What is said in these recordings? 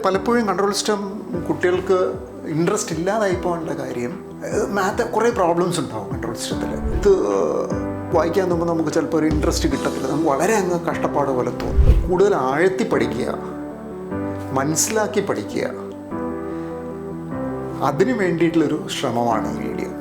പലപ്പോഴും control system കുട്ടികൾക്ക് interest ഇല്ലാതായി പോകാനുള്ള കാര്യം മാത്ത് കുറേ പ്രോബ്ലംസ് ഉണ്ടാവും കൺട്രോൾ സിസ്റ്റത്തിൽ. ഇത് വായിക്കാൻ നോക്കുമ്പോൾ നമുക്ക് ചിലപ്പോൾ ഒരു ഇൻട്രസ്റ്റ് കിട്ടത്തില്ല, നമുക്ക് വളരെ അങ്ങ് കഷ്ടപ്പാട് പോലെ തോന്നും. കൂടുതൽ ആഴത്തി പഠിക്കുക, മനസ്സിലാക്കി പഠിക്കുക, അതിനു വേണ്ടിയിട്ടുള്ളൊരു ശ്രമമാണ് ഈ വീഡിയോ.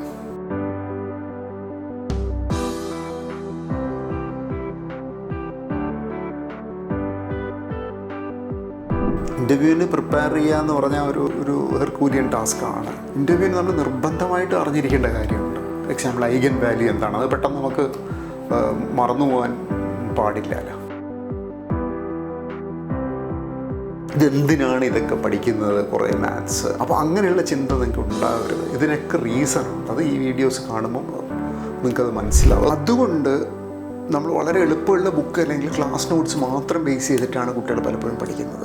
ഇൻ്റർവ്യൂവിന് പ്രിപ്പയർ ചെയ്യുക എന്ന് പറഞ്ഞാൽ ഒരു ഹെർക്കൂലിയൻ ടാസ്ക്കാണ്. ഇൻ്റർവ്യൂവിന് നമ്മൾ നിർബന്ധമായിട്ട് അറിഞ്ഞിരിക്കേണ്ട കാര്യമുണ്ട്. എക്സാമ്പിൾ ഐഗൻ വാല്യൂ എന്താണ്, അത് പെട്ടെന്ന് നമുക്ക് മറന്നു പോകാൻ പാടില്ലല്ലോ. ഇതെന്തിനാണ് ഇതൊക്കെ പഠിക്കുന്നത്, കുറേ മാത്സ്, അപ്പോൾ അങ്ങനെയുള്ള ചിന്ത നിങ്ങൾക്ക് ഉണ്ടാകരുത്. ഇതിനൊക്കെ റീസൺ ഉണ്ട്, അത് ഈ വീഡിയോസ് കാണുമ്പോൾ നിങ്ങൾക്കത് മനസ്സിലാവും. അതുകൊണ്ട് നമ്മൾ വളരെ എളുപ്പമുള്ള ബുക്ക് അല്ലെങ്കിൽ ക്ലാസ് നോട്ട്സ് മാത്രം ബേസ് ചെയ്തിട്ടാണ് കുട്ടികൾ പലപ്പോഴും പഠിക്കുന്നത്.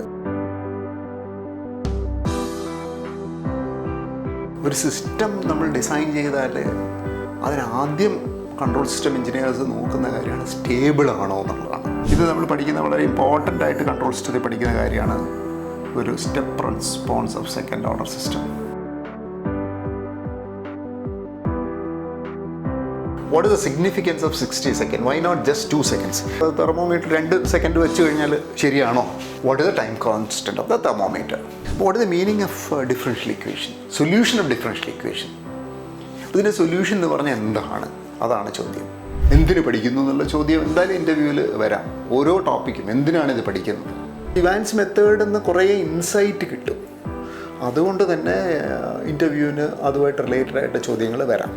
ഒരു സിസ്റ്റം നമ്മൾ ഡിസൈൻ ചെയ്താൽ അതിനാദ്യം കൺട്രോൾ സിസ്റ്റം എഞ്ചിനീയേഴ്സ് നോക്കുന്ന കാര്യമാണ് സ്റ്റേബിൾ ആണോ എന്നുള്ളതാണ്. ഇത് നമ്മൾ പഠിക്കുന്ന വളരെ ഇമ്പോർട്ടൻ്റ് ആയിട്ട് കൺട്രോൾ സിസ്റ്റത്തിൽ പഠിക്കുന്ന കാര്യമാണ് ഒരു step response of second order system. What is the significance of 60 second? Why not just 2 seconds? Thermometer 2 second വെച്ച് കഴിഞ്ഞാൽ ശരിയാണോ? What is the time constant of the thermometer? What is the meaning of differential equation? Solution of differential equation. ഇതിൻ്റെ solution എന്ന് പറഞ്ഞാൽ എന്താണ്? അതാണ് ചോദ്യം. എന്തിന് പഠിക്കുന്നു എന്നുള്ള ചോദ്യം എന്തായാലും ഇൻ്റർവ്യൂവിൽ വരാം. ഓരോ ടോപ്പിക്കും എന്തിനാണ് ഇത് പഠിക്കുന്നത്. ഇവാൻസ് മെത്തേഡ് എന്ന് കുറേ ഇൻസൈറ്റ് കിട്ടും. അതുകൊണ്ട് തന്നെ ഇൻ്റർവ്യൂവിന് അതുമായിട്ട് റിലേറ്റഡ് ആയിട്ട് ചോദ്യങ്ങൾ വരാം.